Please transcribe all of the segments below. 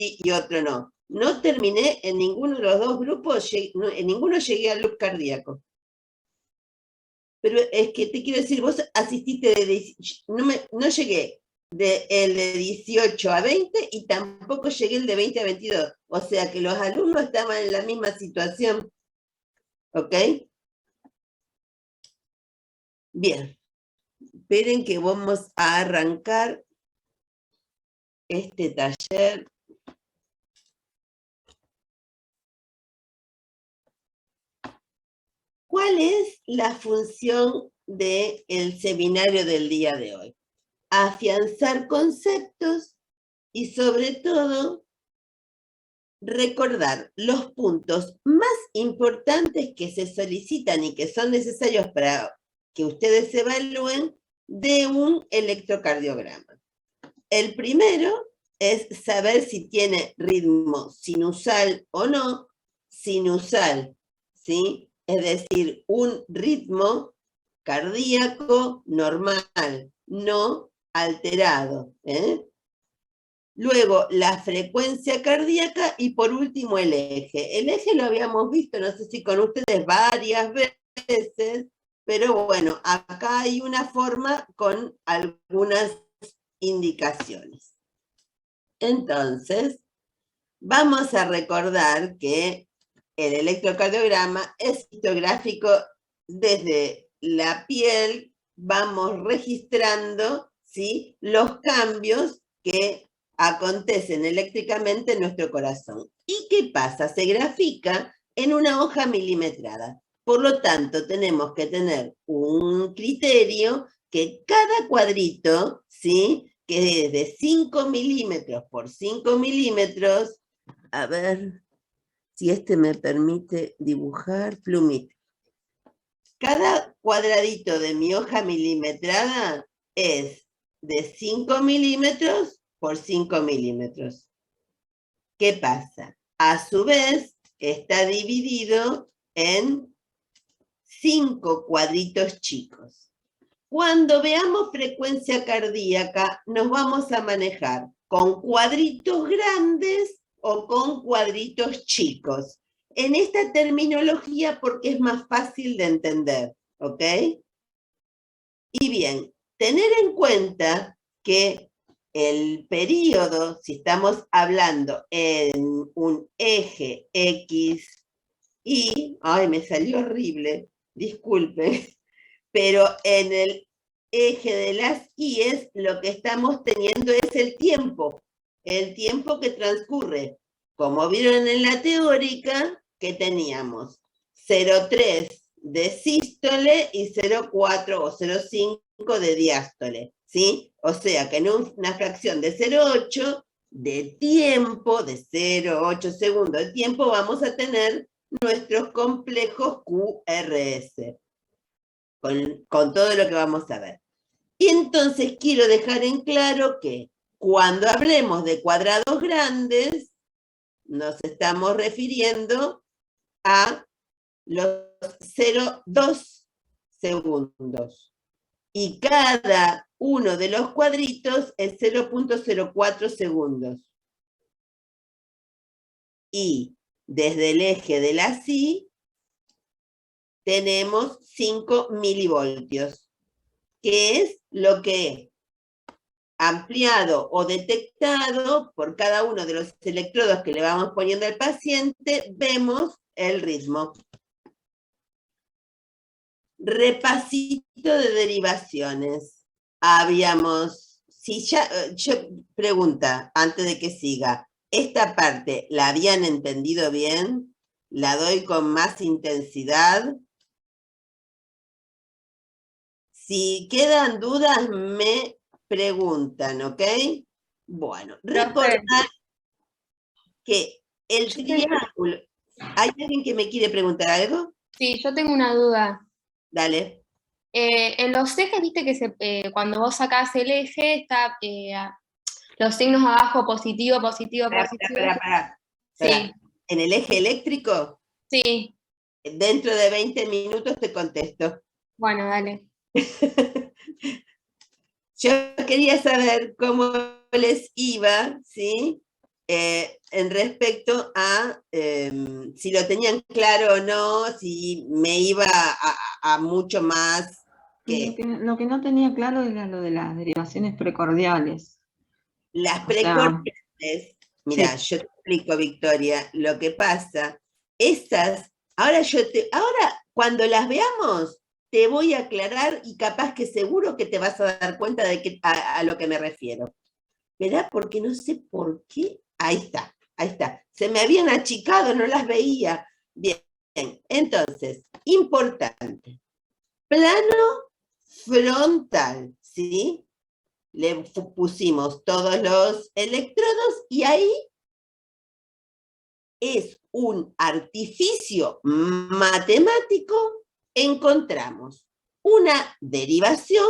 y otro no. No terminé en ninguno de los dos grupos, en ninguno llegué al loop cardíaco. Pero es que te quiero decir, vos asististe no llegué el de 18 a 20 y tampoco llegué el de 20 a 22. O sea que los alumnos estaban en la misma situación. ¿Ok? Bien. Esperen que vamos a arrancar este taller. ¿Cuál es la función del seminario del día de hoy? Afianzar conceptos y sobre todo recordar los puntos más importantes que se solicitan y que son necesarios para que ustedes evalúen de un electrocardiograma. El primero es saber si tiene ritmo sinusal o no. Sinusal, ¿sí? Es decir, un ritmo cardíaco normal, no alterado. Luego, la frecuencia cardíaca y por último el eje. El eje lo habíamos visto, no sé si con ustedes varias veces, pero bueno, acá hay una forma con algunas indicaciones. Entonces, vamos a recordar que el electrocardiograma es histográfico desde la piel, vamos registrando, ¿sí?, los cambios que acontecen eléctricamente en nuestro corazón. ¿Y qué pasa? Se grafica en una hoja milimetrada. Por lo tanto, tenemos que tener un criterio que cada cuadrito, ¿sí?, que es de 5 milímetros por 5 milímetros, a ver si este me permite dibujar, plumita. Cada cuadradito de mi hoja milimetrada es de 5 milímetros por 5 milímetros. ¿Qué pasa? A su vez, está dividido en 5 cuadritos chicos. Cuando veamos frecuencia cardíaca, nos vamos a manejar con cuadritos grandes o con cuadritos chicos. En esta terminología porque es más fácil de entender, ¿ok? Y bien, tener en cuenta que el periodo, si estamos hablando en un eje X, Y, ay, me salió horrible, disculpe, pero en el eje de las I's lo que estamos teniendo es el tiempo que transcurre. Como vieron en la teórica, que teníamos 0,3 de sístole y 0,4 o 0,5 de diástole, ¿sí? O sea que en una fracción de 0,8 de tiempo, de 0,8 segundos de tiempo, vamos a tener nuestros complejos QRS, con todo lo que vamos a ver. Y entonces quiero dejar en claro que cuando hablemos de cuadrados grandes, nos estamos refiriendo a los 0,2 segundos. Y cada uno de los cuadritos es 0,04 segundos. Y desde el eje de la Y tenemos 5 milivoltios, que es lo que ampliado o detectado por cada uno de los electrodos que le vamos poniendo al paciente, vemos el ritmo. Repasito de derivaciones. Habíamos, si ya, yo pregunta, antes de que siga, ¿esta parte la habían entendido bien? ¿La doy con más intensidad? Si quedan dudas, me preguntan, ¿ok? Bueno, recordar que el triángulo... ¿Hay alguien que me quiere preguntar algo? Sí, yo tengo una duda. Dale. En los ejes, viste que cuando vos sacás el eje, está los signos abajo, positivo, positivo, positivo. Pará. Sí. ¿En el eje eléctrico? Sí. Dentro de 20 minutos te contesto. Bueno, dale. Yo quería saber cómo les iba, ¿sí? en respecto a si lo tenían claro o no, si me iba a mucho más que Lo que no tenía claro era lo de las derivaciones precordiales. las O sea, precordiales. Mira, sí. yo te explico, Victoria, lo que pasa, ahora cuando las veamos, te voy a aclarar y capaz que seguro que te vas a dar cuenta de a lo que me refiero. ¿Verdad? Porque no sé por qué. Ahí está, ahí está. Se me habían achicado, no las veía. Bien, entonces, importante. Plano frontal, ¿sí? Le pusimos todos los electrodos y ahí es un artificio matemático. Encontramos una derivación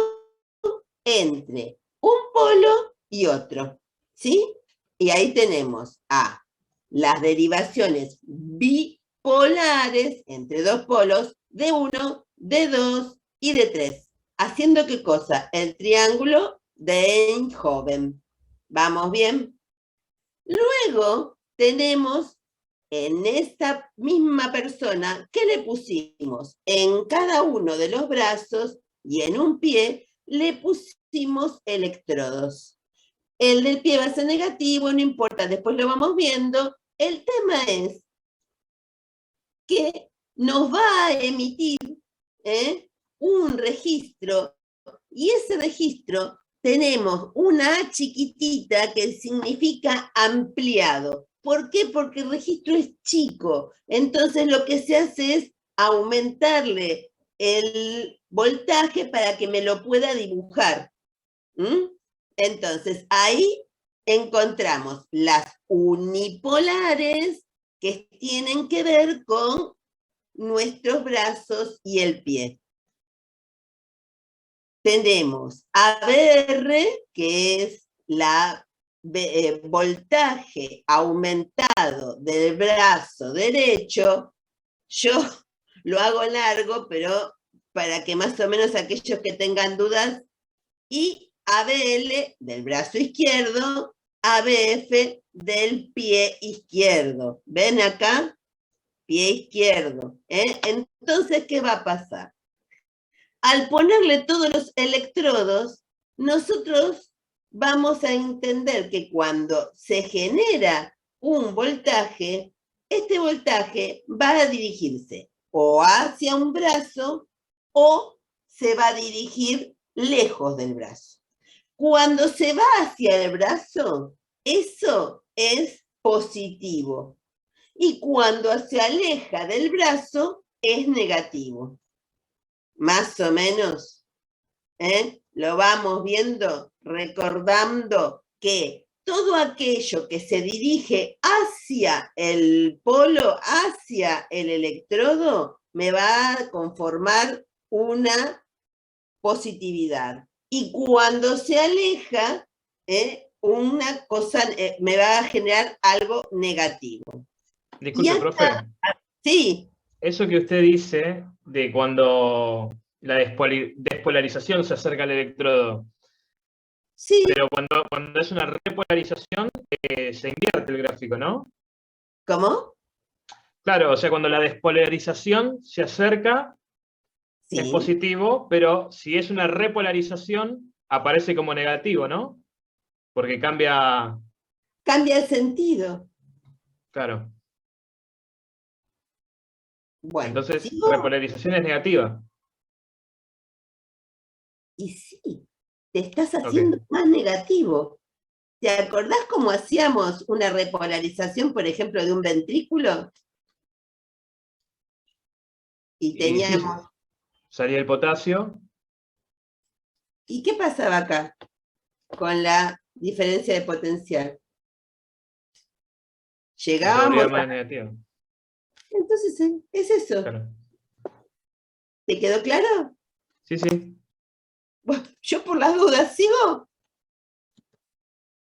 entre un polo y otro, ¿sí? Y ahí tenemos a las derivaciones bipolares entre dos polos de 1, de 2 y de 3. ¿Haciendo qué cosa? El triángulo de Eindhoven. ¿Vamos bien? Luego tenemos en esta misma persona, ¿qué le pusimos? En cada uno de los brazos y en un pie le pusimos electrodos. El del pie va a ser negativo, no importa, después lo vamos viendo. El tema es que nos va a emitir un registro y ese registro tenemos una A chiquitita que significa ampliado. ¿Por qué? Porque el registro es chico. Entonces lo que se hace es aumentarle el voltaje para que me lo pueda dibujar. Entonces ahí encontramos las unipolares que tienen que ver con nuestros brazos y el pie. Tenemos ABR, que es la voltaje aumentado del brazo derecho. Yo lo hago largo, pero para que más o menos aquellos que tengan dudas, y ABL del brazo izquierdo, ABF del pie izquierdo. ¿Ven acá? Pie izquierdo. Entonces, ¿qué va a pasar? Al ponerle todos los electrodos, nosotros vamos a entender que cuando se genera un voltaje, este voltaje va a dirigirse o hacia un brazo o se va a dirigir lejos del brazo. Cuando se va hacia el brazo, eso es positivo. Y cuando se aleja del brazo, es negativo. Más o menos, lo vamos viendo, recordando que todo aquello que se dirige hacia el polo, hacia el electrodo, me va a conformar una positividad. Y cuando se aleja, una cosa me va a generar algo negativo. Disculpe, profe. Sí. Eso que usted dice de cuando la despolarización se acerca al electrodo. Sí. Pero cuando es una repolarización, se invierte el gráfico, ¿no? ¿Cómo? Claro, o sea, cuando la despolarización se acerca, sí, es positivo, pero si es una repolarización, aparece como negativo, ¿no? Porque cambia... Cambia el sentido. Claro. Bueno, entonces, ¿sigo? repolarización es negativa. Y sí, te estás haciendo más negativo. ¿Te acordás cómo hacíamos una repolarización, por ejemplo, de un ventrículo? Y teníamos... Sí, salía el potasio. ¿Y qué pasaba acá con la diferencia de potencial? Llegábamos más negativo. Entonces, es eso. Claro. ¿Te quedó claro? Sí, sí. Bueno, yo por las dudas, ¿sigo?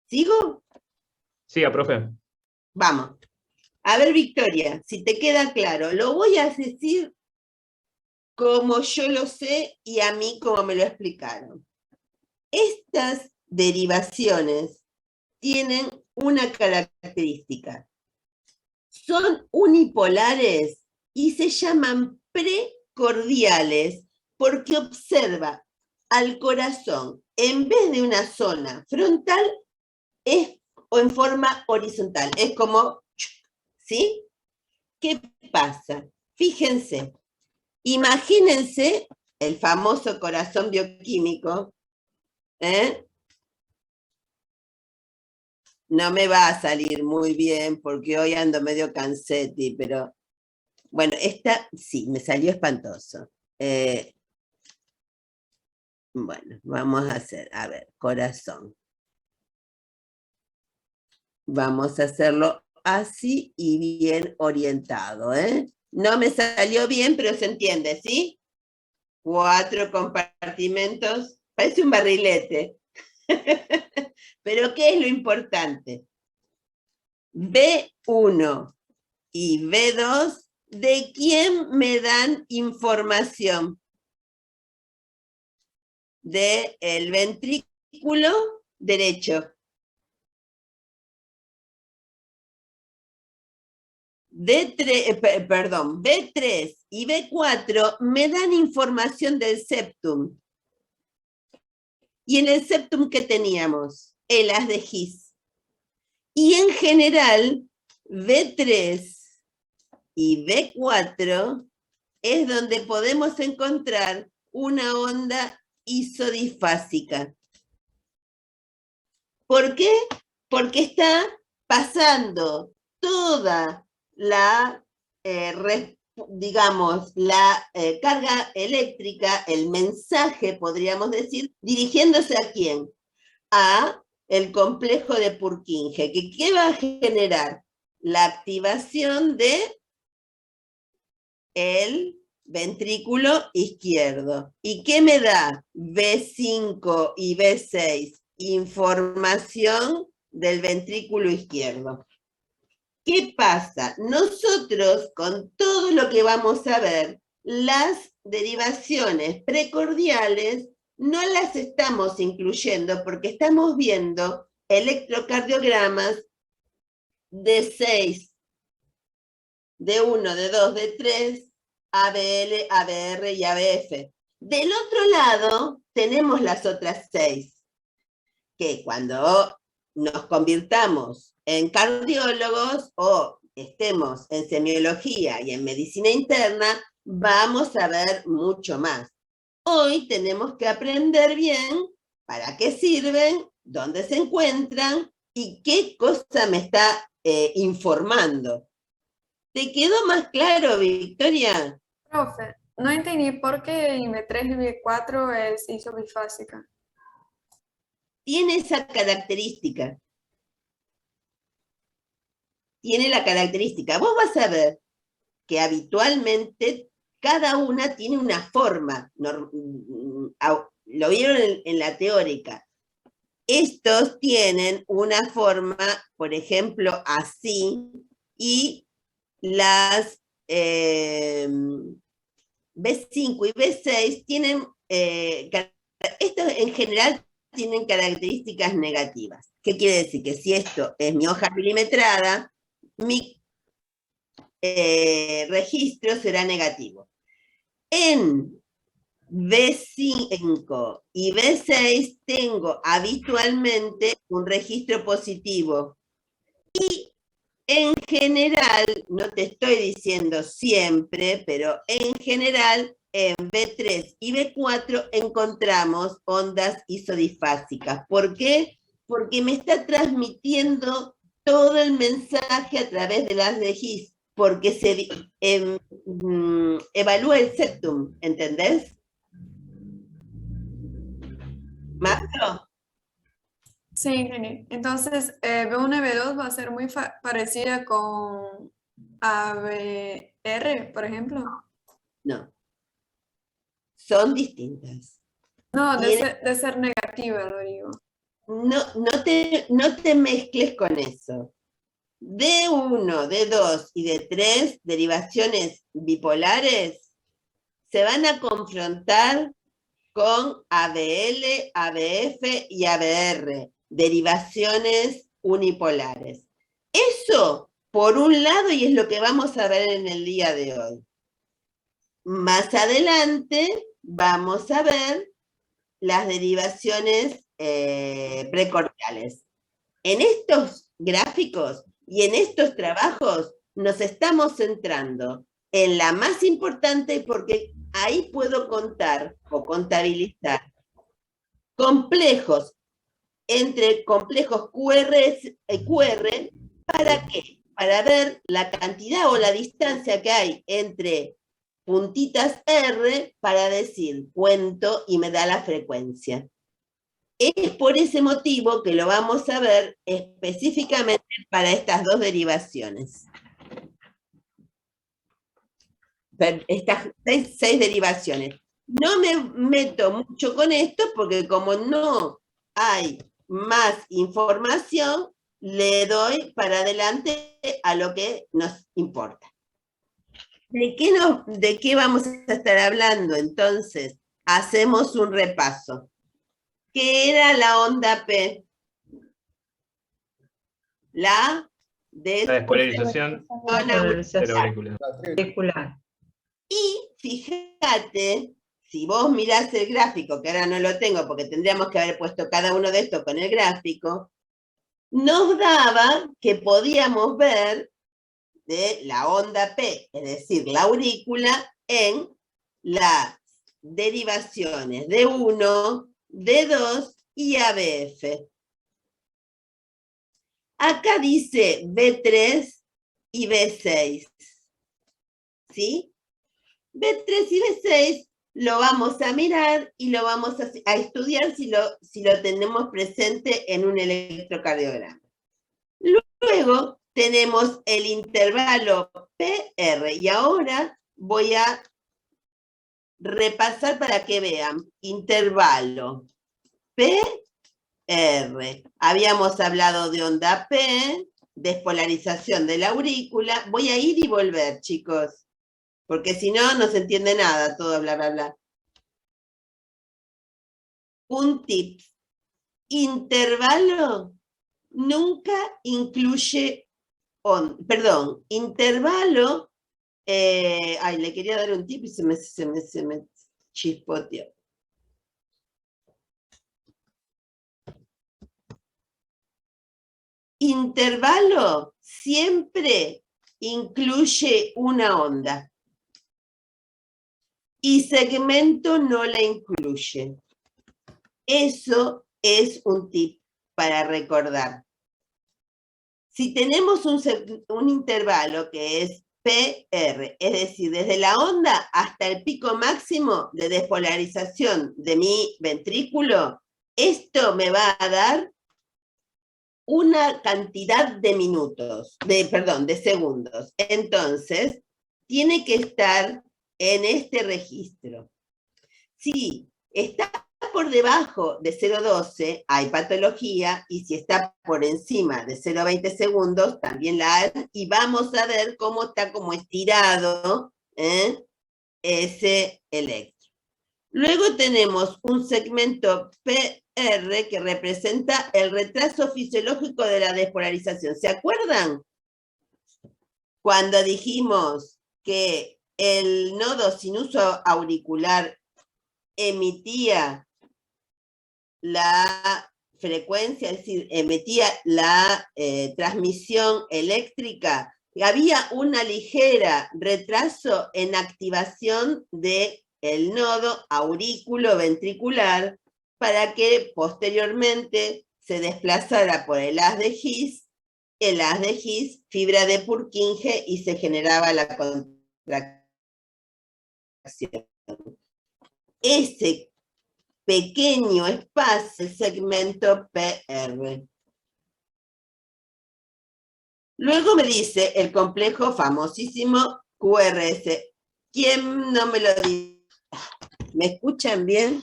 ¿Sigo? Siga, profe. Vamos. A ver, Victoria, si te queda claro, lo voy a decir como yo lo sé y a mí como me lo explicaron. Estas derivaciones tienen una característica. Son unipolares y se llaman precordiales porque observa al corazón en vez de una zona frontal o en forma horizontal. Es como, ¿sí? ¿Qué pasa? Fíjense, imagínense el famoso corazón bioquímico, ¿eh? No me va a salir muy bien porque hoy ando medio canseti, pero bueno, esta sí, me salió espantoso. Bueno, vamos a hacer, a ver, corazón. Vamos a hacerlo así y bien orientado, ¿eh? No me salió bien, pero se entiende, ¿sí? 4 compartimentos, parece un barrilete. Pero ¿qué es lo importante? B1 y B2, ¿de quién me dan información? Del ventrículo derecho. B3 y B4 me dan información del septum. Y en el septum, ¿qué teníamos? El haz de His. Y en general, B3 y B4 es donde podemos encontrar una onda isodifásica. ¿Por qué? Porque está pasando toda la, carga eléctrica, el mensaje, podríamos decir, dirigiéndose ¿a quién? A el complejo de Purkinje, que ¿qué va a generar? La activación de el ventrículo izquierdo. ¿Y qué me da B5 y B6? Información del ventrículo izquierdo. ¿Qué pasa? Nosotros, con todo lo que vamos a ver, las derivaciones precordiales no las estamos incluyendo porque estamos viendo electrocardiogramas de 6, de 1, de 2, de 3, ABL, ABR y ABF. Del otro lado tenemos las otras 6, que cuando nos convirtamos en cardiólogos o estemos en semiología y en medicina interna, vamos a ver mucho más. Hoy tenemos que aprender bien para qué sirven, dónde se encuentran y qué cosa me está informando. ¿Te quedó más claro, Victoria? Profe, no entendí por qué en B3 y B4 es isobifásica. Tiene esa característica. Tiene la característica. Vos vas a ver que habitualmente cada una tiene una forma. Lo vieron en la teórica. Estos tienen una forma, por ejemplo, así, y las B5 y B6 tienen, estos en general tienen características negativas. ¿Qué quiere decir? Que si esto es mi hoja milimetrada, mi registro será negativo. En B5 y B6 tengo habitualmente un registro positivo. Y en general, no te estoy diciendo siempre, pero en general en B3 y B4 encontramos ondas isodifásicas. ¿Por qué? Porque me está transmitiendo todo el mensaje a través de las de His, porque se evalúa el septum, ¿entendés? ¿Marco? Sí, entendí. Entonces, B1 y B2 va a ser muy parecida con ABR, por ejemplo. No. Son distintas. No, de ser negativa, lo digo. No te mezcles con eso. D1, D2 y D3, derivaciones bipolares, se van a confrontar con ABL, ABF y ABR, derivaciones unipolares. Eso, por un lado, y es lo que vamos a ver en el día de hoy. Más adelante vamos a ver las derivaciones precordiales. En estos gráficos y en estos trabajos nos estamos centrando en la más importante porque ahí puedo contar o contabilizar complejos entre complejos QR, ¿para qué? Para ver la cantidad o la distancia que hay entre puntitas R para decir cuento y me da la frecuencia. Es por ese motivo que lo vamos a ver específicamente para estas dos derivaciones. Estas seis derivaciones. No me meto mucho con esto porque como no hay más información, le doy para adelante a lo que nos importa. ¿De qué vamos a estar hablando? Entonces, hacemos un repaso. ¿Qué era la onda P? La despolarización auricular. Y fíjate, si vos mirás el gráfico, que ahora no lo tengo porque tendríamos que haber puesto cada uno de estos con el gráfico, nos daba que podíamos ver de la onda P, es decir, la aurícula, en las derivaciones D1, D2 y ABF. Acá dice B3 y B6. ¿Sí? B3 y B6 lo vamos a mirar y lo vamos a estudiar si lo tenemos presente en un electrocardiograma. Luego tenemos el intervalo PR y ahora voy a repasar para que vean. Intervalo PR. Habíamos hablado de onda P, despolarización de la aurícula. Voy a ir y volver, chicos, porque si no, no se entiende nada, todo bla, bla, bla. Un tip. Intervalo nunca incluye intervalo, le quería dar un tip y se me chispoteó. Intervalo siempre incluye una onda. Y segmento no la incluye. Eso es un tip para recordar. Si tenemos un intervalo que es PR, es decir, desde la onda hasta el pico máximo de despolarización de mi ventrículo, esto me va a dar una cantidad de de segundos. Entonces, tiene que estar en este registro. Si está por debajo de 0,12 hay patología, y si está por encima de 0,20 segundos también la hay, y vamos a ver cómo está como estirado ese electro. Luego tenemos un segmento PR que representa el retraso fisiológico de la despolarización. ¿Se acuerdan? Cuando dijimos que el nodo sin uso auricular emitía la frecuencia, es decir, emitía la transmisión eléctrica, había una ligera retraso en activación del nodo aurículo-ventricular para que posteriormente se desplazara por el haz de His, fibra de Purkinje, y se generaba la contracción. Ese pequeño espacio, el segmento PR. Luego me dice el complejo famosísimo QRS. ¿Quién no me lo dice? ¿Me escuchan bien?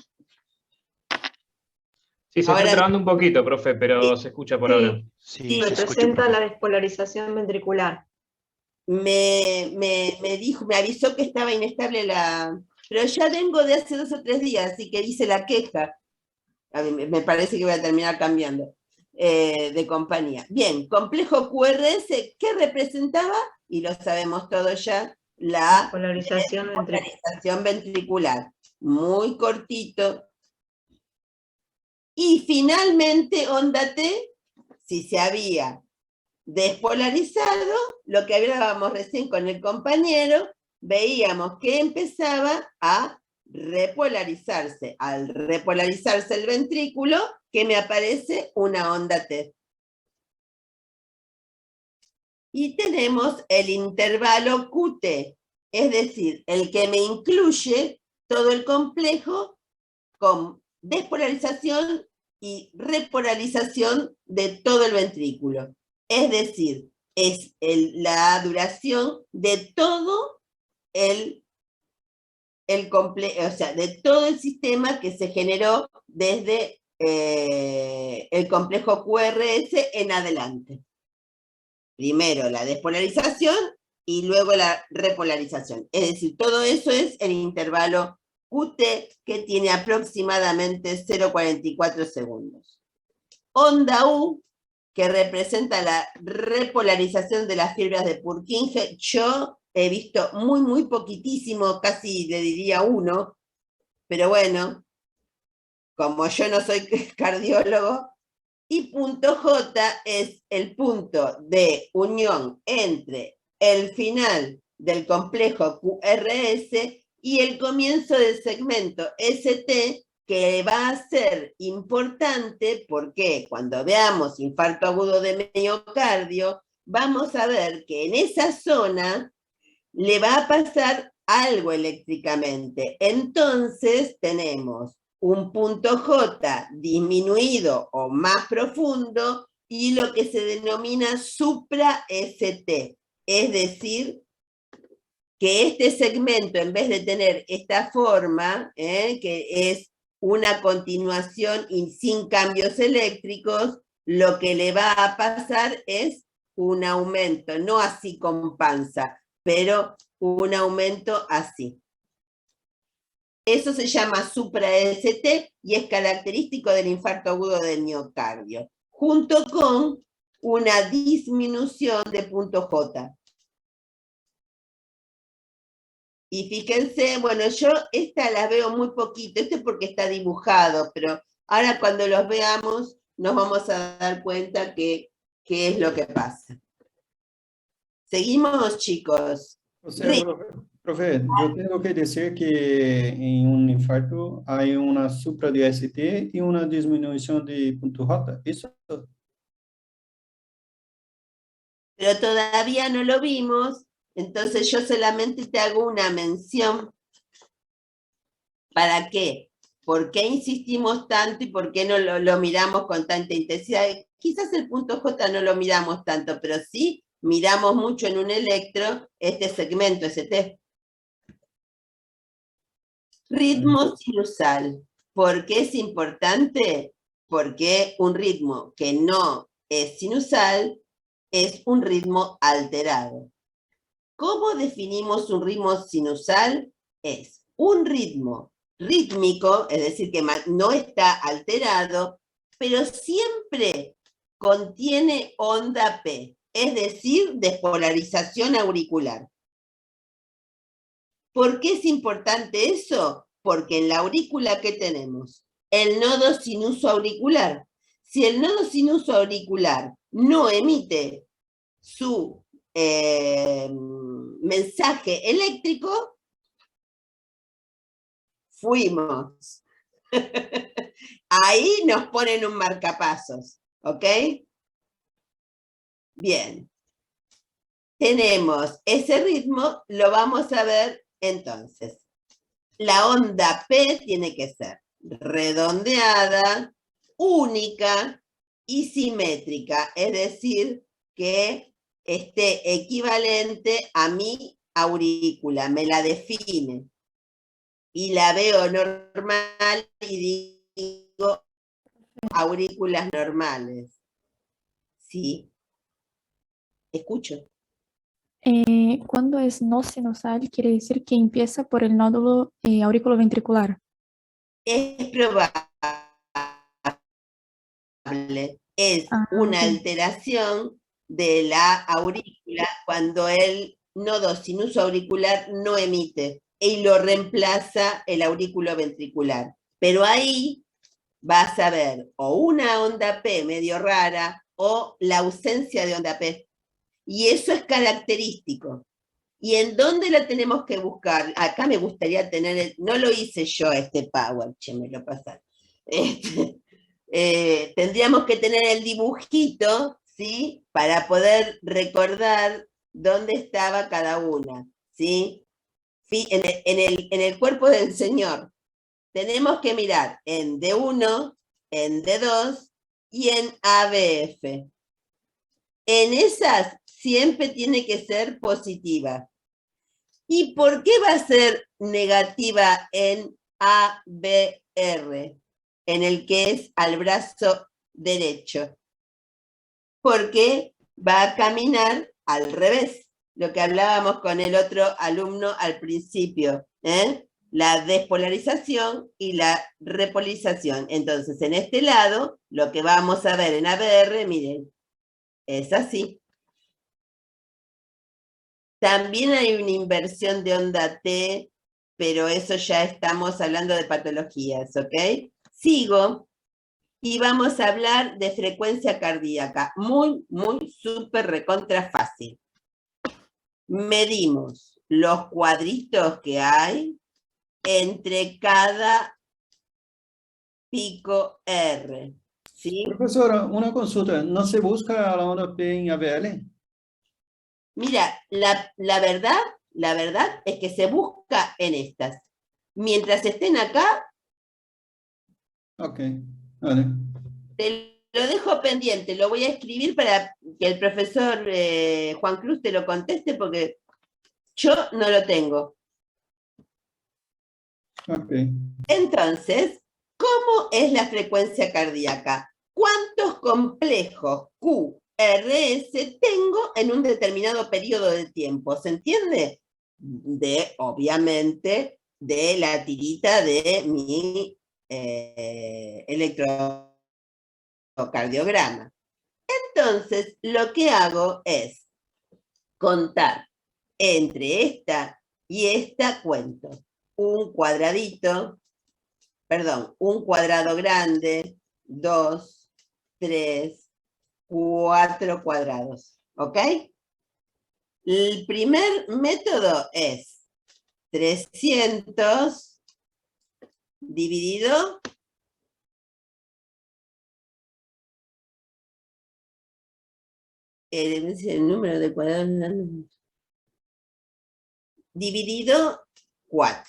Sí, se está trabando un poquito, profe, pero se escucha por ahora. Sí, representa la despolarización ventricular. Me avisó que estaba inestable la... Pero ya vengo de hace 2 o 3 días, así que hice la queja. A mí me parece que voy a terminar cambiando. de compañía. Bien, complejo QRS, ¿qué representaba? Y lo sabemos todos ya, la Polarización despolarización ventricular. Muy cortito. Y finalmente, onda T, si se había despolarizado, lo que hablábamos recién con el compañero, veíamos que empezaba a repolarizarse. Al repolarizarse el ventrículo, que me aparece una onda T. Y tenemos el intervalo QT, es decir, el que me incluye todo el complejo con despolarización y repolarización de todo el ventrículo. Es decir, es la duración de todo o sea, de todo el sistema que se generó desde el complejo QRS en adelante. Primero la despolarización y luego la repolarización. Es decir, todo eso es el intervalo QT, que tiene aproximadamente 0,44 segundos. Onda U, que representa la repolarización de las fibras de Purkinje, yo he visto muy poquitísimo, casi le diría 1, pero bueno, como yo no soy cardiólogo. Y punto J es el punto de unión entre el final del complejo QRS y el comienzo del segmento ST, que va a ser importante porque cuando veamos infarto agudo de miocardio, vamos a ver que en esa zona le va a pasar algo eléctricamente. Entonces tenemos un punto J disminuido o más profundo y lo que se denomina supra-ST, es decir, que este segmento, en vez de tener esta forma, que es una continuación y sin cambios eléctricos, lo que le va a pasar es un aumento, no así con panza, pero un aumento así. Eso se llama supra-ST y es característico del infarto agudo del miocardio, junto con una disminución de punto J. Y fíjense, bueno, yo esta la veo muy poquito, esto es porque está dibujado, pero ahora cuando los veamos nos vamos a dar cuenta qué es lo que pasa. Seguimos, chicos. O sea, profe, yo tengo que decir que en un infarto hay una supra de ST y una disminución de punto J. ¿Eso? Pero todavía no lo vimos, entonces yo solamente te hago una mención. ¿Para qué? ¿Por qué insistimos tanto y por qué no lo miramos con tanta intensidad? Quizás el punto J no lo miramos tanto, pero sí miramos mucho en un electro este segmento ST. Ritmo sinusal. ¿Por qué es importante? Porque un ritmo que no es sinusal es un ritmo alterado. ¿Cómo definimos un ritmo sinusal? Es un ritmo rítmico, es decir, que no está alterado, pero siempre contiene onda P, es decir, despolarización auricular. ¿Por qué es importante eso? Porque en la aurícula, ¿qué tenemos? El nodo sinuso auricular. Si el nodo sinuso auricular no emite su mensaje eléctrico, fuimos. Ahí nos ponen un marcapasos, ¿ok? Bien. Tenemos ese ritmo, lo vamos a ver entonces. La onda P tiene que ser redondeada, única y simétrica, es decir, que esté equivalente a mi aurícula, me la define. Y la veo normal y digo aurículas normales. ¿Sí? Escucho. Cuando es no sinusal, quiere decir que empieza por el nódulo auriculoventricular. Es probable. Es Ah, una ok. alteración de la aurícula cuando el nodo sin uso auricular no emite y lo reemplaza el aurículo ventricular. Pero ahí vas a ver o una onda P medio rara o la ausencia de onda P. Y eso es característico. ¿Y en dónde la tenemos que buscar? Acá me gustaría tener, no lo hice yo este Power, me lo pasaron. Tendríamos que tener el dibujito, ¿sí? Para poder recordar dónde estaba cada una, ¿sí? En el cuerpo del Señor. Tenemos que mirar en D1, en D2 y en ABF. En esas siempre tiene que ser positiva. ¿Y por qué va a ser negativa en ABR, en el que es al brazo derecho? Porque va a caminar al revés, lo que hablábamos con el otro alumno al principio, la despolarización y la repolarización. Entonces, en este lado, lo que vamos a ver en ABR, miren, es así. También hay una inversión de onda T, pero eso ya estamos hablando de patologías, ¿ok? Sigo y vamos a hablar de frecuencia cardíaca. Muy, muy súper recontra fácil. Medimos los cuadritos que hay entre cada pico R, ¿sí? Profesora, una consulta, ¿no se busca la onda P en ABL? Mira, la verdad es que se busca en estas. Mientras estén acá, Ok, vale. te lo dejo pendiente, lo voy a escribir para que el profesor Juan Cruz te lo conteste porque yo no lo tengo. Ok. Entonces, ¿cómo es la frecuencia cardíaca? ¿Cuántos complejos QRS tengo en un determinado periodo de tiempo? ¿Se entiende? Obviamente, de la tirita de mi electrocardiograma. Entonces, lo que hago es contar entre esta y esta cuento un cuadradito, perdón, un cuadrado grande, 2, 3, 4 cuadrados, ¿ok? El primer método es 300 dividido el número de cuadrados dividido 4.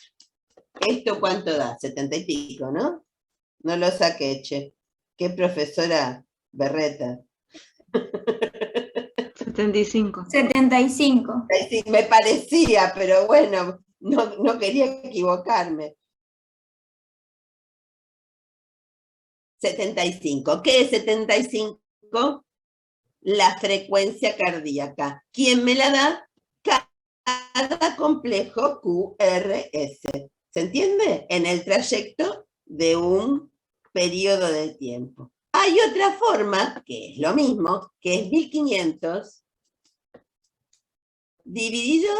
¿Esto cuánto da? 70 y pico, ¿no? No lo saqué, che. Qué profesora berreta. 75. 75. Sí, me parecía, pero bueno, no quería equivocarme. 75. ¿Qué es 75? La frecuencia cardíaca. ¿Quién me la da? Cada complejo QRS. ¿Se entiende? En el trayecto de un periodo de tiempo. Hay otra forma, que es lo mismo, que es 1500 dividido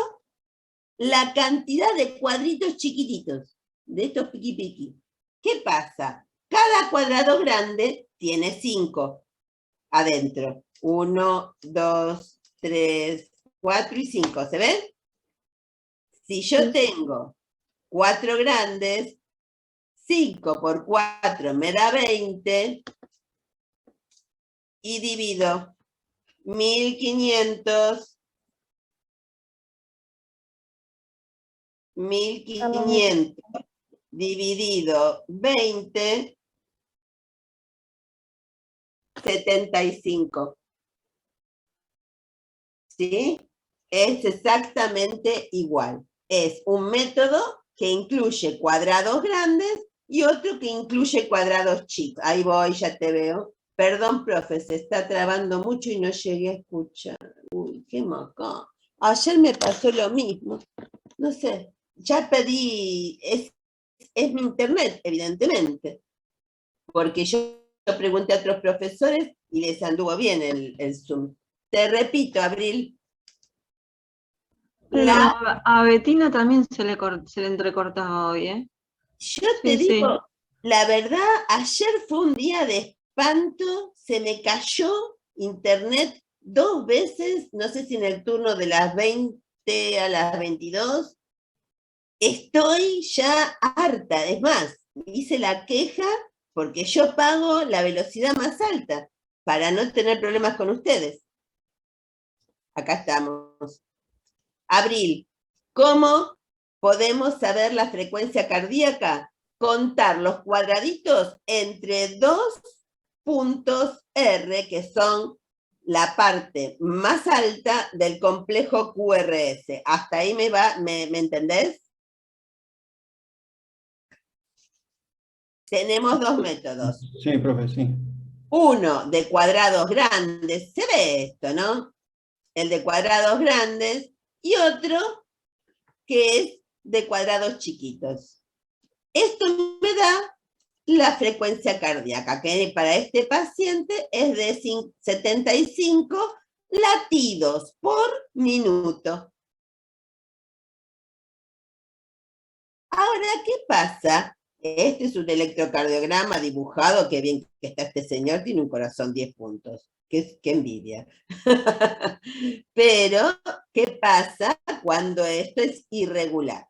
la cantidad de cuadritos chiquititos, de estos piqui piqui. ¿Qué pasa? Cada cuadrado grande tiene 5 adentro. 1, 2, 3, 4 y 5. ¿Se ven? Si yo tengo 4 grandes, 5 por 4 me da 20 y divido 1500 dividido 20, 75. ¿Sí? Es exactamente igual. Es un método que incluye cuadrados grandes y otro que incluye cuadrados chicos. Ahí voy, ya te veo. Perdón, profe, se está trabando mucho y no llegué a escuchar. Uy, qué moco. Ayer me pasó lo mismo. No sé, ya pedí, es mi internet, evidentemente. Porque yo pregunté a otros profesores y les anduvo bien el Zoom. Te repito, Abril. Pero a Betina también se le entrecortaba hoy, ¿eh? Yo te digo, la verdad, ayer fue un día de espanto, se me cayó internet 2 veces, no sé si en el turno de las 20 a las 22. Estoy ya harta, es más, hice la queja porque yo pago la velocidad más alta para no tener problemas con ustedes. Acá estamos. Abril, ¿cómo podemos saber la frecuencia cardíaca? Contar los cuadraditos entre 2 puntos R, que son la parte más alta del complejo QRS. ¿Hasta ahí me entendés? Tenemos 2 métodos. Sí, profe, sí. Uno de cuadrados grandes, se ve esto, ¿no? El de cuadrados grandes, y otro que es de cuadrados chiquitos. Esto me da la frecuencia cardíaca, que para este paciente es de 75 latidos por minuto. Ahora, ¿qué pasa? Este es un electrocardiograma dibujado, qué bien que está este señor, tiene un corazón 10 puntos. Qué envidia. Pero, ¿qué pasa cuando esto es irregular?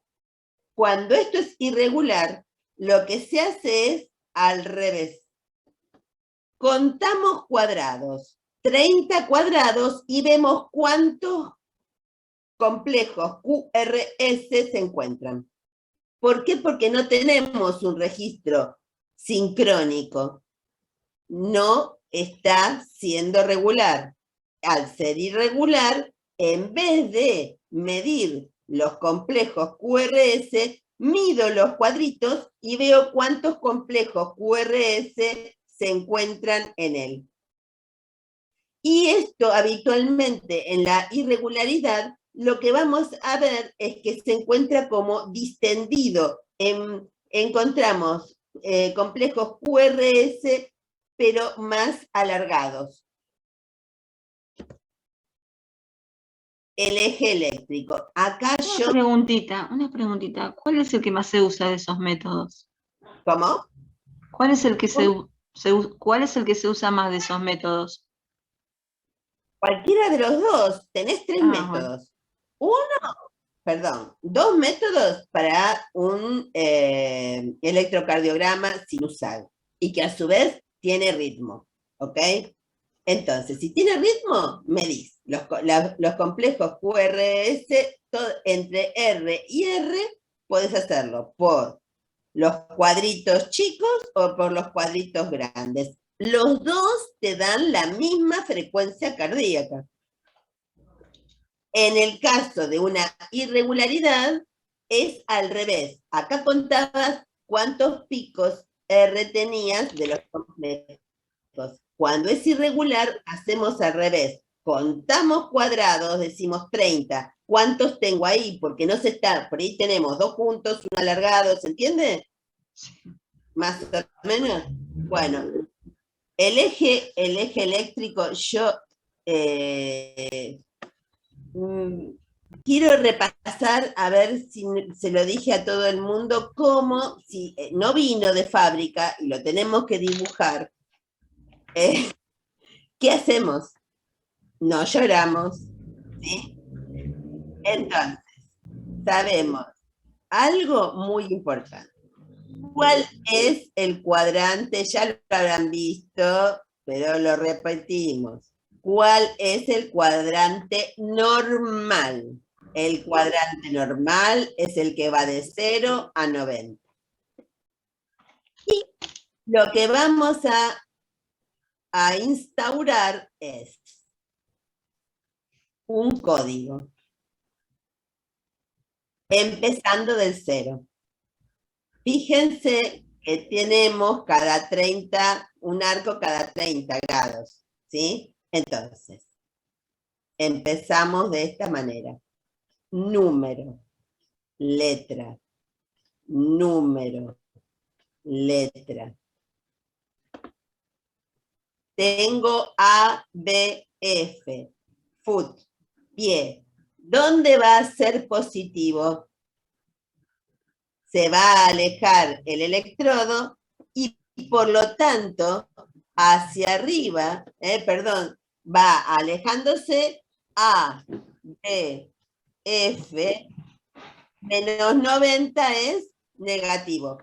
Cuando esto es irregular, lo que se hace es al revés. Contamos cuadrados, 30 cuadrados, y vemos cuántos complejos QRS se encuentran. ¿Por qué? Porque no tenemos un registro sincrónico. No está siendo regular. Al ser irregular, en vez de medir los complejos QRS, mido los cuadritos y veo cuántos complejos QRS se encuentran en él. Y esto habitualmente en la irregularidad, lo que vamos a ver es que se encuentra como distendido. Encontramos complejos QRS, pero más alargados. El eje eléctrico. Acá Una preguntita. ¿Cuál es el que más se usa de esos métodos? ¿Cómo? ¿Cuál es el que cuál es el que se usa más de esos métodos? Cualquiera de los dos. Tenés 3 métodos. Bueno. 2 métodos para un electrocardiograma sinusal y que a su vez tiene ritmo, ¿ok? Entonces, si tiene ritmo, medís los complejos QRS entre R y R, puedes hacerlo por los cuadritos chicos o por los cuadritos grandes. Los dos te dan la misma frecuencia cardíaca. En el caso de una irregularidad, es al revés. Acá contabas cuántos picos R tenías de los complejos. Cuando es irregular, hacemos al revés. Contamos cuadrados, decimos 30. ¿Cuántos tengo ahí? Porque no se está. Por ahí tenemos 2 juntos, uno alargado, ¿se entiende? Más o menos. Bueno, el eje eléctrico, yo quiero repasar, a ver si se lo dije a todo el mundo, cómo, si no vino de fábrica y lo tenemos que dibujar, ¿qué hacemos? No lloramos, ¿sí? Entonces, sabemos algo muy importante. ¿Cuál es el cuadrante? Ya lo habrán visto, pero lo repetimos. ¿Cuál es el cuadrante normal? El cuadrante normal es el que va de 0 a 90. Y lo que vamos a instaurar es un código, empezando del 0. Fíjense que tenemos cada 30, un arco cada 30 grados, ¿sí? Entonces, empezamos de esta manera. Número, letra, número, letra. tengo A, B, F, foot, pie. ¿Dónde va a ser positivo? Se va a alejar el electrodo y por lo tanto hacia arriba, va alejándose A, B, F, menos 90 es negativo.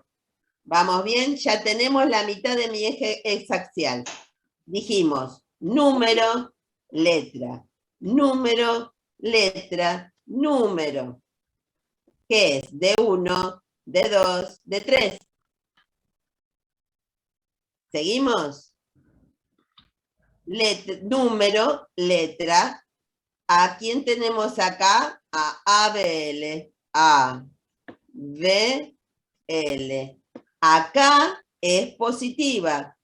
¿Vamos bien? Ya tenemos la mitad de mi eje exaxial. Dijimos número, letra, número, letra, número. ¿Qué es? De 1, de 2, de 3. ¿Seguimos? Número, letra. ¿A quién tenemos acá? A ABL. A, B, L. Acá es positiva.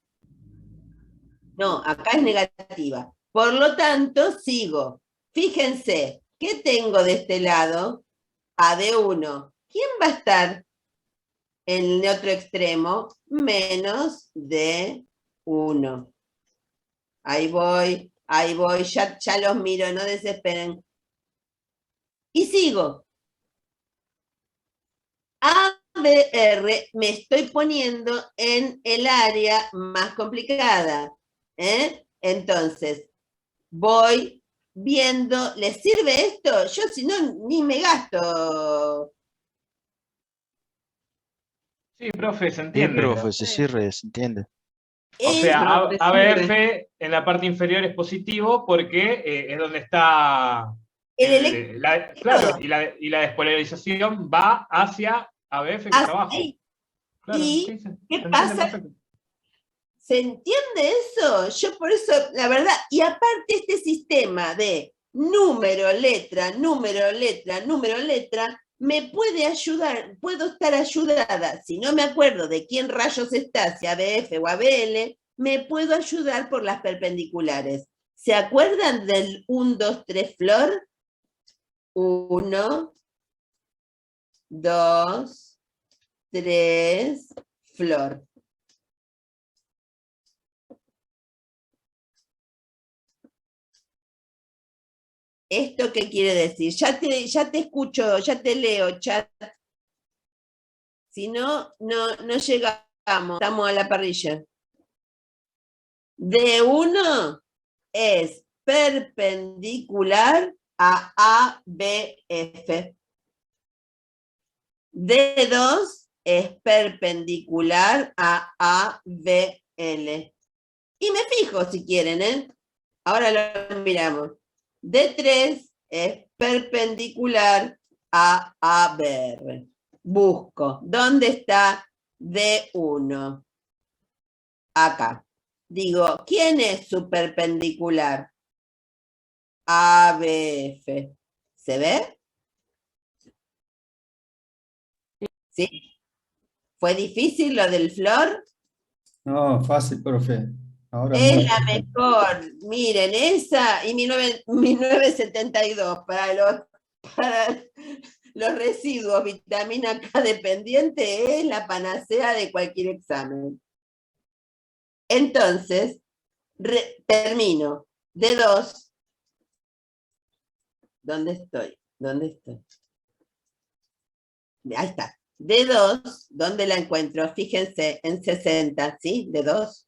No, acá es negativa. Por lo tanto, sigo. Fíjense, ¿qué tengo de este lado? A de 1. ¿Quién va a estar en el otro extremo? Menos de 1. Ahí voy, ya los miro, no desesperen. Y sigo. ABR me estoy poniendo en el área más complicada. Entonces, voy viendo, ¿les sirve esto? Yo si no, ni me gasto. Sí, profe, se Sí, entiende. profe, se entiende. O sea, No, te ABF sirve. en la parte inferior es positivo porque es donde está claro, y la despolarización va hacia ABF, que está abajo. Claro, ¿Y sí, qué entiende pasa? perfecto. ¿Se entiende eso? Yo por eso, la verdad, y aparte este sistema de número, letra, número, letra, número, letra, me puede ayudar, puedo estar ayudada, si no me acuerdo de quién rayos está, si ABF o ABL, me puedo ayudar por las perpendiculares. ¿Se acuerdan del 1, 2, 3 flor? 1, 2, 3, flor. ¿Esto qué quiere decir? Ya te escucho, ya te leo, chat. Si no, no llegamos, estamos a la parrilla. D1 es perpendicular a ABF. D2 es perpendicular a ABL. Y me fijo si quieren, ¿eh? Ahora lo miramos. D3 es perpendicular a ABR. Busco. ¿Dónde está D1? Acá. Digo, ¿quién es su perpendicular? ABF. ¿Se ve? ¿Sí? ¿Fue difícil lo del flor? No, fácil, profe. Ahora Es muy la mejor. Miren, esa y 1972 para los residuos vitamina K dependiente es la panacea de cualquier examen. Entonces, termino. D2. ¿Dónde estoy? ¿Dónde estoy? Ahí está. D2, ¿dónde la encuentro? Fíjense, en 60, ¿sí? D2.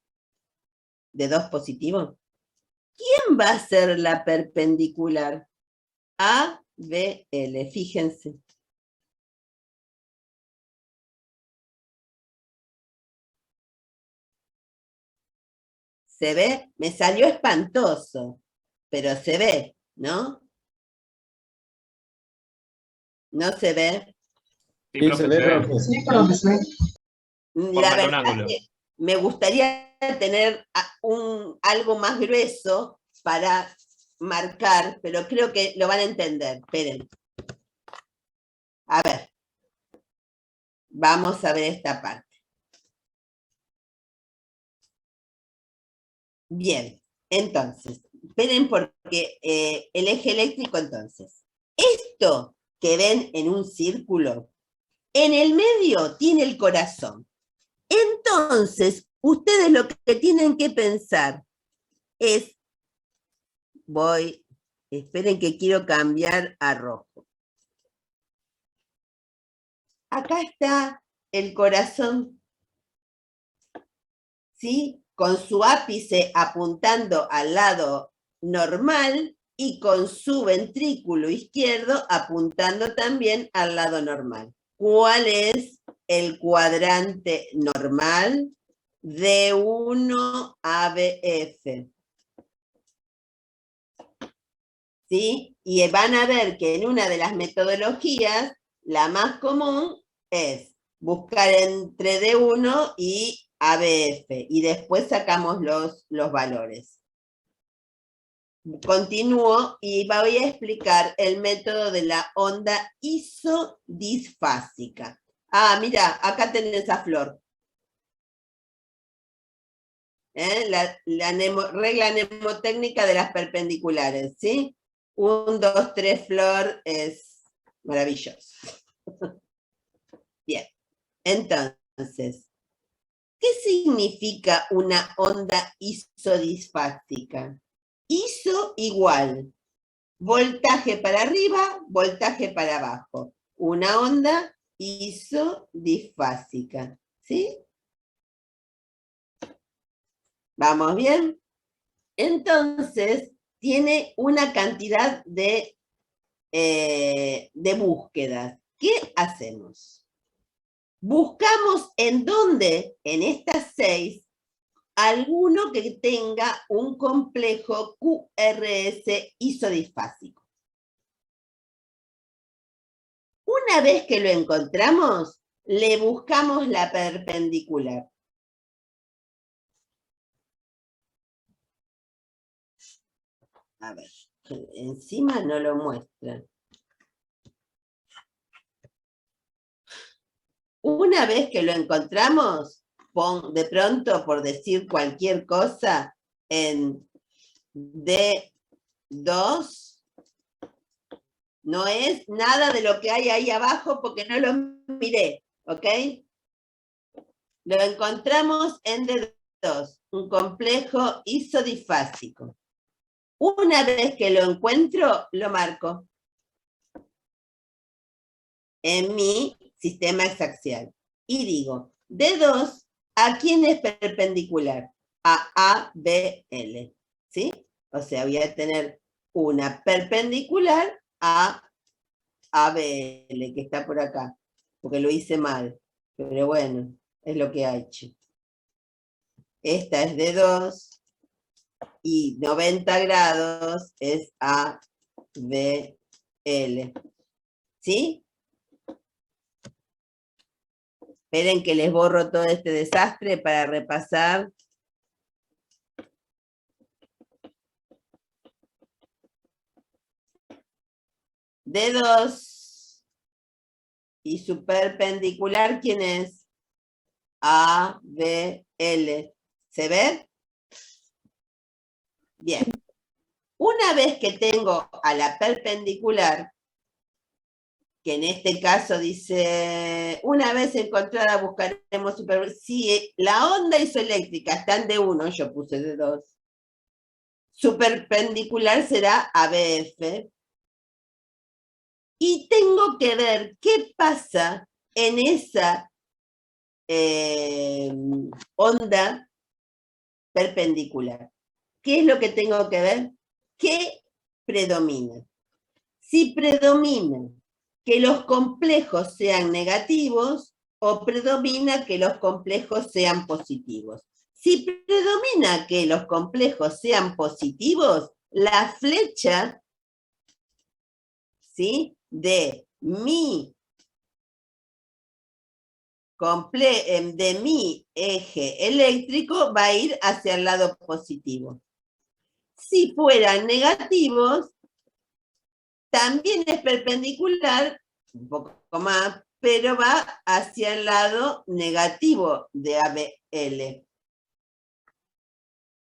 D2 positivo. ¿Quién va a ser la perpendicular? ABL, fíjense. ¿Se ve? Me salió espantoso, pero se ve, ¿no? ¿No se ve? Sí, Sí, profe, se ve, se ve. profe. Sí, profe. La Forma un verdad ángulo. es que me gustaría tener algo más grueso para marcar, pero creo que lo van a entender. Esperen. A ver. Vamos a ver esta parte. Bien, entonces, esperen porque el eje eléctrico, entonces. Esto que ven en un círculo, en el medio tiene el corazón. Entonces, ustedes lo que tienen que pensar, es, esperen que quiero cambiar a rojo. Acá está el corazón, ¿sí? Con su ápice apuntando al lado normal y con su ventrículo izquierdo apuntando también al lado normal. ¿Cuál es el cuadrante normal? D1 ABF. ¿Sí? Y van a ver que en una de las metodologías, la más común es buscar entre D1 y ABF, y después sacamos los valores. Continúo y voy a explicar el método de la onda isodisfásica. Ah, mira, acá tenés a Flor. La regla mnemotécnica de las perpendiculares, ¿sí? 1, 2, 3, Flor, es maravilloso. Bien, entonces, ¿qué significa una onda isodisfásica? Iso igual, voltaje para arriba, voltaje para abajo. Una onda isodisfásica, ¿sí? ¿Vamos bien? Entonces, tiene una cantidad de búsquedas. ¿Qué hacemos? Buscamos en dónde, en estas 6, alguno que tenga un complejo QRS isodisfásico. Una vez que lo encontramos, le buscamos la perpendicular. A ver, encima no lo muestran. Una vez que lo encontramos, de pronto, por decir cualquier cosa, en D2, no es nada de lo que hay ahí abajo porque no lo miré, ¿ok? Lo encontramos en D2, un complejo isodifásico. Una vez que lo encuentro, lo marco en mi sistema hexaxial. Y digo, D2, ¿a quién es perpendicular? A ABL, ¿sí? O sea, voy a tener una perpendicular a ABL, que está por acá, porque lo hice mal. Pero bueno, es lo que ha hecho. Esta es D2 y 90 grados es ABL. ¿Sí? Esperen que les borro todo este desastre para repasar. D2 y su perpendicular, ¿quién es? ABL. ¿Se ve? Bien. Una vez que tengo a la perpendicular, que en este caso dice, una vez encontrada buscaremos si la onda isoeléctrica está en D1, yo puse D2, su perpendicular será ABF, y tengo que ver qué pasa en esa onda perpendicular. ¿Qué es lo que tengo que ver? ¿Qué predomina? Si predomina que los complejos sean negativos o predomina que los complejos sean positivos. Si predomina que los complejos sean positivos, la flecha, ¿sí?, de mi eje eléctrico va a ir hacia el lado positivo. Si fueran negativos, también es perpendicular, un poco más, pero va hacia el lado negativo de ABL.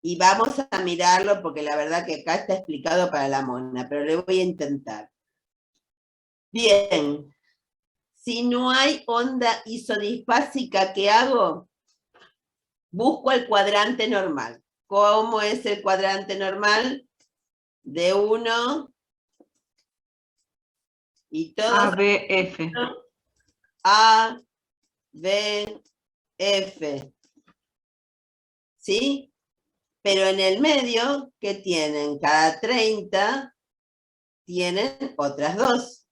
Y vamos a mirarlo porque la verdad que acá está explicado para la mona, pero le voy a intentar. Bien. Si no hay onda isodisfásica, ¿qué hago? Busco el cuadrante normal. ¿cómo es el cuadrante normal? De 1 y todos A, B, F. A, B, F. ¿Sí? Pero en el medio, ¿qué tienen? Cada 30 tienen otras 2.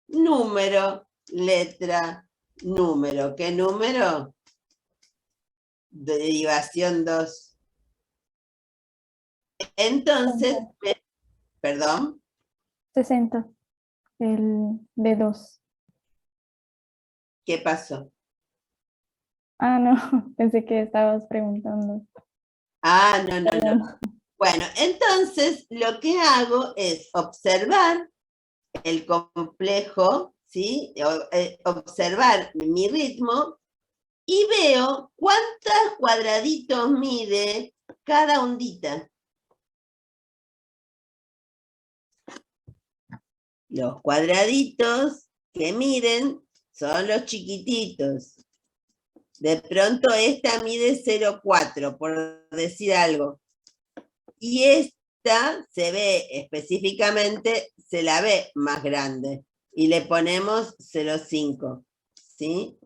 Número, letra, número. ¿Qué número? Derivación 2. Entonces, perdón. 60. El de 2. ¿Qué pasó? Ah, no, pensé que estabas preguntando. Ah, no. Bueno, entonces lo que hago es observar el complejo, ¿sí? Observar mi ritmo y veo cuántos cuadraditos mide cada ondita. Los cuadraditos que miden son los chiquititos. De pronto esta mide 0,4, por decir algo. Y esta se ve específicamente, se la ve más grande. Y le ponemos 0,5. ¿Sí?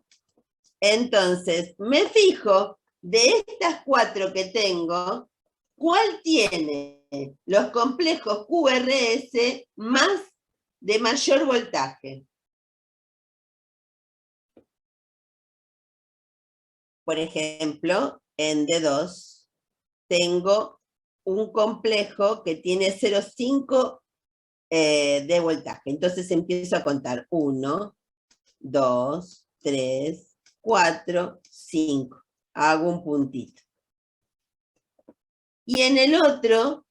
Entonces, me fijo de estas 4 que tengo, ¿cuál tiene los complejos QRS más de mayor voltaje? Por ejemplo, en D2 tengo un complejo que tiene 0,5 de voltaje. Entonces empiezo a contar 1, 2, 3, 4, 5. Hago un puntito. Y en el otro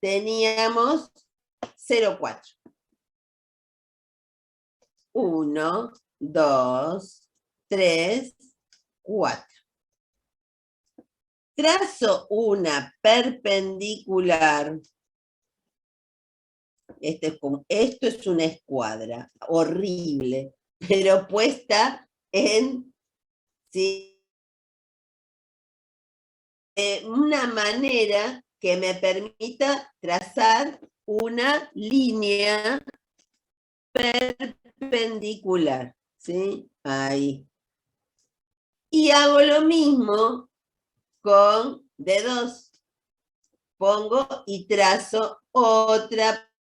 teníamos 0,4. 1, 2, 3, 4. Trazo una perpendicular. Esto es una escuadra horrible, pero puesta en, ¿sí?, una manera que me permita trazar una línea perpendicular, ¿sí? Ahí. Y hago lo mismo con D2. Pongo y trazo otra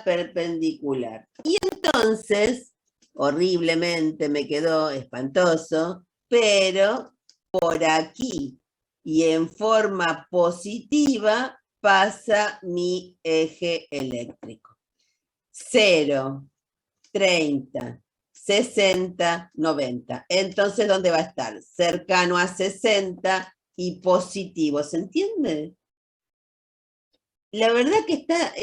perpendicular. Y entonces, horriblemente me quedó espantoso, pero por aquí y en forma positiva pasa mi eje eléctrico. 0, 30, 60, 90. Entonces, ¿dónde va a estar? Cercano a 60 y positivo. ¿Se entiende? La verdad que está